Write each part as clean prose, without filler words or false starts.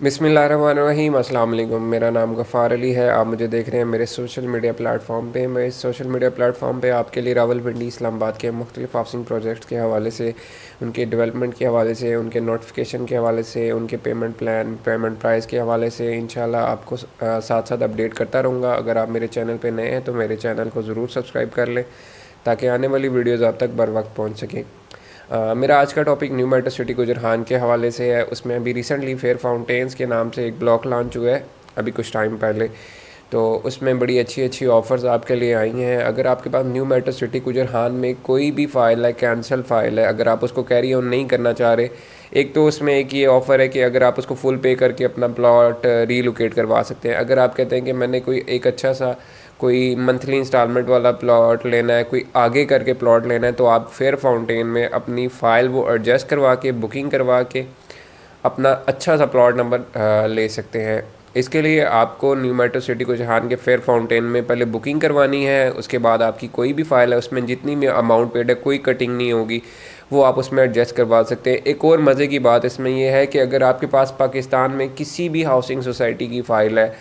बिस्मिल्लाहिर्रहमानिर्रहीम। अस्सलाम वालेकुम। मेरा नाम गफ़ार अली है। आप मुझे देख रहे हैं मेरे सोशल मीडिया प्लेटफॉर्म पे। मैं इस सोशल मीडिया प्लेटफॉर्म पे आपके लिए रावलपिंडी इस्लामाबाद के मुख्तलिफ़ हाउसिंग प्रोजेक्ट्स के हवाले से, उनके डेवलपमेंट के हवाले से, उनके नोटिफिकेशन के हवाले से, उनके पेमेंट प्लान, पेमेंट प्राइस के हवाले से इंशाल्लाह आपको साथ साथ अपडेट करता रहूँगा। अगर आप मेरे चैनल पर नए हैं तो मेरे चैनल को ज़रूर सब्सक्राइब कर लें ताकि आने वाली वीडियोज़ आप तक बर वक्त पहुँच सकें। मेरा आज का टॉपिक न्यू मेट्रो सिटी गुजरहान के हवाले से है। उसमें अभी रिसेंटली फेयर फाउंटेन्स के नाम से एक ब्लॉक लॉन्च हुआ है अभी कुछ टाइम पहले। तो उसमें बड़ी अच्छी अच्छी ऑफ़र्स आपके लिए आई हैं। अगर आपके पास न्यू मेट्रो सिटी गुजरहान में कोई भी फ़ाइल है, कैंसिल फ़ाइल है, अगर आप उसको कैरी ऑन नहीं करना चाह रहे, एक तो उसमें एक ये ऑफ़र है कि अगर आप उसको फुल पे करके अपना प्लॉट रीलोकेट करवा सकते हैं। अगर आप कहते हैं कि मैंने कोई एक अच्छा सा कोई मंथली इंस्टॉलमेंट वाला प्लॉट लेना है, कोई आगे करके प्लॉट लेना है, तो आप फेयर फाउंटेन में अपनी फ़ाइल वो एडजस्ट करवा के, बुकिंग करवा के अपना अच्छा सा प्लॉट नंबर ले सकते हैं। इसके लिए आपको न्यू मेट्रो सिटी गुजरहान के फेयर फाउंटेन में पहले बुकिंग करवानी है। उसके बाद आपकी कोई भी फ़ाइल है उसमें जितनी भी अमाउंट पेड है कोई कटिंग नहीं होगी, वो आप उसमें एडजस्ट करवा सकते हैं। एक और मज़े की बात इसमें यह है कि अगर आपके पास पाकिस्तान में किसी भी हाउसिंग सोसाइटी की फ़ाइल है,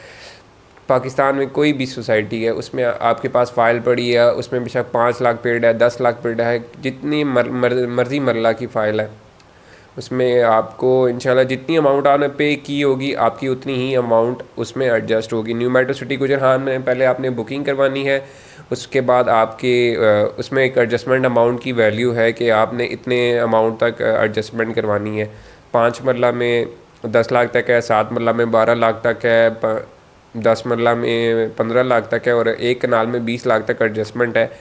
पाकिस्तान में कोई भी सोसाइटी है, उसमें आपके पास फ़ाइल पड़ी है, उसमें बेशक 5 लाख पेड है, 10 लाख पेड है, जितनी मर्ज़ी मरला की फ़ाइल है, उसमें आपको इंशाल्लाह जितनी अमाउंट आपने पे की होगी आपकी उतनी ही अमाउंट उसमें एडजस्ट होगी। न्यू मेट्रो सिटी गुजरहान में पहले आपने बुकिंग करवानी है। उसके बाद आपके उसमें एक एडजस्टमेंट अमाउंट की वैल्यू है कि आपने इतने अमाउंट तक एडजस्टमेंट करवानी है। 5 मरला में 10 लाख तक है, 7 मरला में 12 लाख तक है, 10 मरला में 15 लाख तक है और एक कनाल में 20 लाख तक एडजस्टमेंट है।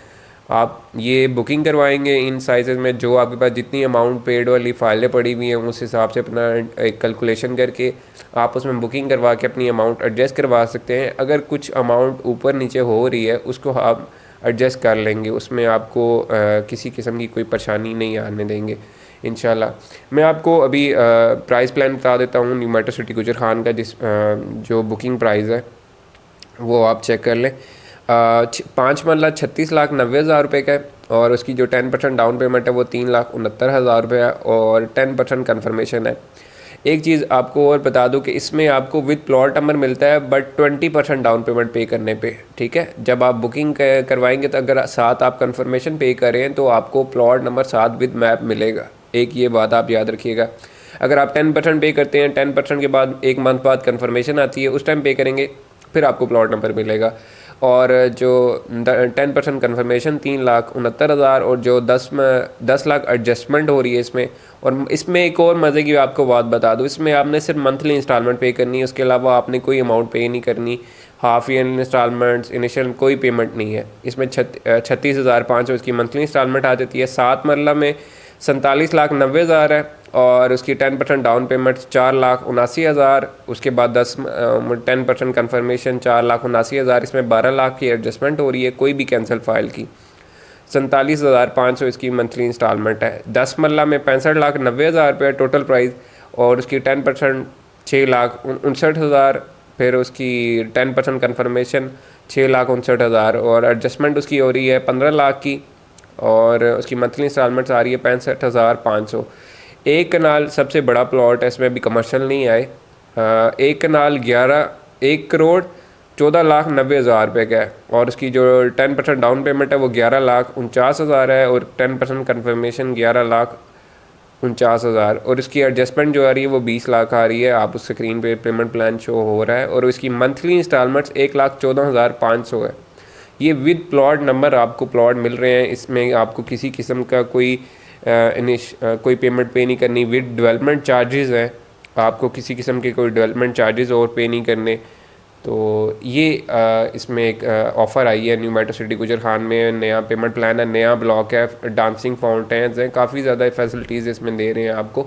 आप ये बुकिंग करवाएंगे इन साइज़ में, जो आपके पास जितनी अमाउंट पेड वाली फ़ाइलें पड़ी हुई हैं उस हिसाब से अपना एक कैलकुलेशन करके आप उसमें बुकिंग करवा के अपनी अमाउंट एडजस्ट करवा सकते हैं। अगर कुछ अमाउंट ऊपर नीचे हो रही है उसको आप एडजस्ट कर लेंगे, उसमें आपको किसी किस्म की कोई परेशानी नहीं आने देंगे इंशाल्लाह। मैं आपको अभी प्राइस प्लान बता देता हूँ न्यू मेट्रो सिटी गुजरहान का, जो बुकिंग प्राइस है वो आप चेक कर लें। 5 मरला 36,90,000 रुपये का है और उसकी जो 10% डाउन पेमेंट है वो 3,69,000 रुपये है और 10% कन्फर्मेशन है। एक चीज़ आपको और बता दूं कि इसमें आपको विद प्लॉट नंबर मिलता है बट 20% डाउन पेमेंट पे करने पे, ठीक है। जब आप बुकिंग करवाएंगे तो अगर साथ आप कन्फर्मेशन पे करें तो आपको प्लॉट नंबर साथ विद मैप मिलेगा। एक ये बात आप याद रखिएगा। अगर आप 10% पे करते हैं, 10% के बाद एक मंथ बाद कन्फर्मेशन आती है, उस टाइम पे करेंगे फिर आपको प्लॉट नंबर मिलेगा। और जो 10% कन्फर्मेशन 3,69,000 और जो 10 लाख एडजस्टमेंट हो रही है इसमें। और इसमें एक और मज़े की आपको बात बता दूँ, इसमें आपने सिर्फ मंथली इंस्टॉलमेंट पे करनी है, उसके अलावा आपने कोई अमाउंट पे नहीं करनी। हाफ ईयर इंस्टॉलमेंट्स, इनिशियल कोई पेमेंट नहीं है इसमें। 36,500 इसकी मंथली इंस्टॉलमेंट आ जाती है। 7 मरला में 47,90,000 है और उसकी 10% डाउन पेमेंट 4,79,000। उसके बाद 10% कन्फर्मेशन 4,79,000। इसमें 12 लाख की एडजस्टमेंट हो रही है कोई भी कैंसिल फ़ाइल की। 47,500 इसकी मंथली इंस्टॉलमेंट है। 10 मरला में 65,90,000 रुपये टोटल प्राइस और उसकी 10% 6,59,000। फिर उसकी 10% कन्फर्मेशन 6,59,000 और एडजस्टमेंट उसकी हो रही है 15 लाख की और उसकी मंथली इंस्टॉलमेंट्स आ रही है 65,500। एक कनाल सबसे बड़ा प्लॉट है, इसमें अभी कमर्शियल नहीं आए। एक कनाल 1,14,90,000 रुपये का है और उसकी जो 10% डाउन पेमेंट है वो 11,49,000 है और 10% कन्फर्मेशन 11,49,000 और इसकी एडजस्टमेंट जो आ रही है वो 20 लाख आ रही है। आप उस स्क्रीन पे पेमेंट प्लान शो हो रहा है और इसकी मंथली इंस्टॉलमेंट्स 1,14,500 है। ये विद प्लॉट नंबर आपको प्लॉट मिल रहे हैं। इसमें आपको किसी किस्म का कोई पेमेंट पे नहीं करनी। विद डेवलपमेंट चार्जेस हैं, आपको किसी किस्म के कोई डेवलपमेंट चार्जेस और पे नहीं करने। तो ये इसमें एक ऑफ़र आई है न्यू मेट्रो सिटी गुजरहान में। नया पेमेंट प्लान है, नया ब्लॉक है, डांसिंग फाउंटेन्स हैं, काफ़ी ज़्यादा फैसिलिटीज़ इसमें दे रहे हैं आपको।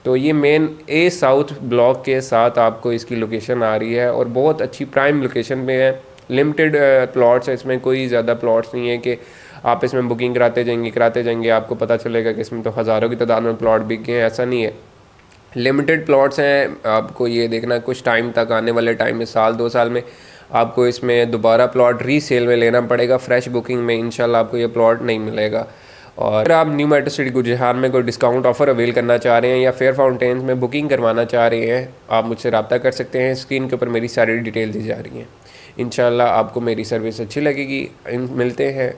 तो ये मेन ए साउथ ब्लॉक के साथ आपको इसकी लोकेशन आ रही है और बहुत अच्छी प्राइम लोकेशन में है। लिमिटेड प्लॉट्स है इसमें, कोई ज़्यादा प्लॉट्स नहीं है कि आप इसमें बुकिंग कराते जाएंगे आपको पता चलेगा कि इसमें तो हज़ारों की तादाद में प्लॉट बिक गए हैं, ऐसा नहीं है। लिमिटेड प्लॉट्स हैं। आपको ये देखना कुछ टाइम तक, आने वाले टाइम में 1-2 साल में आपको इसमें दोबारा प्लॉट रीसेल में लेना पड़ेगा। फ्रेश बुकिंग में इंशाल्लाह आपको ये प्लॉट नहीं मिलेगा। और अगर आप न्यू मेट्रो सिटी गुजरात में कोई डिस्काउंट ऑफ़र अवेल करना चाह रहे हैं या फेयर फाउंटेन्स में बुकिंग करवाना चाह रहे हैं, आप मुझसे रब्ता कर सकते हैं। स्क्रीन के ऊपर मेरी सारी डिटेल दी जा रही हैं। इंशाल्लाह आपको मेरी सर्विस अच्छी लगेगी। मिलते हैं।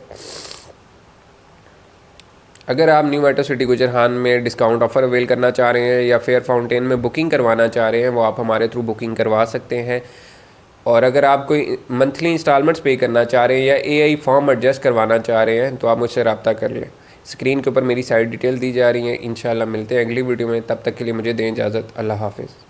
अगर आप न्यू मेट्रो सिटी गुजरात में डिस्काउंट ऑफ़र अवेल करना चाह रहे हैं या फेयर फाउंटेन में बुकिंग करवाना चाह रहे हैं, वो आप हमारे थ्रू बुकिंग करवा सकते हैं। और अगर आप कोई मंथली इंस्टॉलमेंट्स पे करना चाह रहे हैं या एआई फॉर्म एडजस्ट करवाना चाह रहे हैं, तो आप मुझसे रब्ता कर लें। स्क्रीन के ऊपर मेरी सारी डिटेल दी जा रही हैं। इंशाल्लाह मिलते हैं अगली वीडियो में। तब तक के लिए मुझे दें इजाज़त। अल्लाह हाफ़िज़।